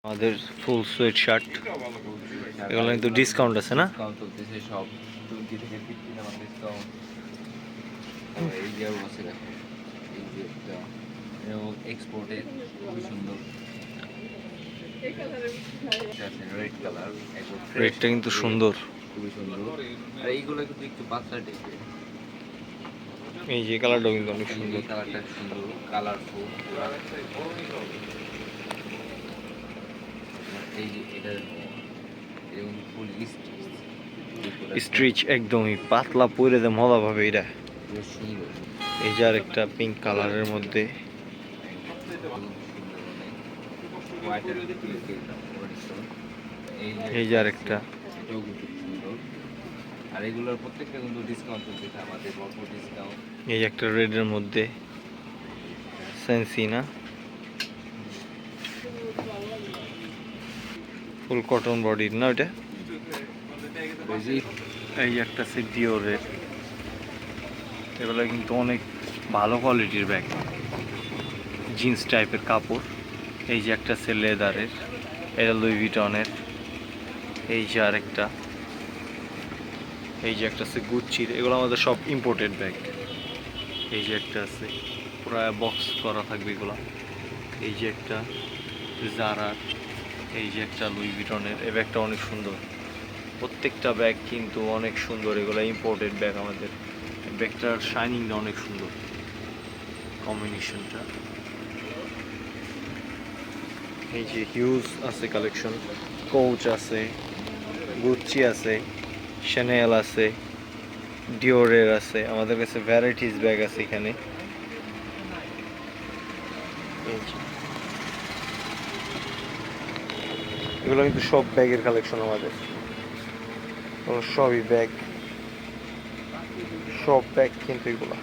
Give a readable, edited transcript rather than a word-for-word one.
আমাদের ফুল sweat shirt এগুলো কিন্তু ডিসকাউন্ট আছে না? ডিসকাউন্ট চলতেছে সব 20 থেকে 50% ডিসকাউন্ট। এই যে আছে দেখো, এই যে একটা এক্সপোর্টের খুবই সুন্দর রেড কালার, একদম রেটটা কিন্তু সুন্দর। খুবই সুন্দর। আর এইগুলো কিন্তু একটু পাতলা টাইপের। এই যে কালারটা কিন্তু অনেক সুন্দর। কালারটা সুন্দর, কালারফুল। এই যে এটা এরকম ফুল স্ট্রিচ একদমই পাতলা পরে দে মজা পাবে এটা। সুন্দর। এই যে আর একটা পিঙ্ক কালারের মধ্যে এই যে আর একটা এটাও কিন্তু সুন্দর। আর এগুলোর প্রত্যেকটা কিন্তু ডিসকাউন্ট চলতেছে, আমাদের ভরপুর ডিসকাউন্ট। এই যে একটা রেডের মধ্যে সেন্সিনা ফুল কটন বডির না ওটা। এই যে একটা আছে ডিওরের, এগুলো কিন্তু অনেক ভালো কোয়ালিটির ব্যাগ, জিন্স টাইপের কাপড়। এই যে একটা আছে লেদারের, এটা লুই ভিটনের। এই যে আরেকটা, এই যে একটা আছে গুচ্চির, এগুলো আমাদের সব ইম্পোর্টেড ব্যাগ। এই যে একটা আছে প্রায় বক্স করা থাকবে এগুলো। এই যে একটা জারার, এই যে একটা লুই ভিটনের। এই ব্যাগটা অনেক সুন্দর, প্রত্যেকটা ব্যাগ কিন্তু অনেক সুন্দর। এগুলো ইম্পোর্টেড ব্যাগ আমাদের। ব্যাগটার শাইনিংটা অনেক সুন্দর, কম্বিনেশনটা। এই যে হিউজ আছে কালেকশন, কোচ আছে, গুচ্চি আছে, শ্যানেল আছে, ডিওরের আছে। আমাদের কাছে ভ্যারাইটিস ব্যাগ আছে এখানে। এগুলো কিন্তু সব ব্যাগের কালেকশন আমাদের, সবই ব্যাগ, সব ব্যাগ কিন্তু এগুলো।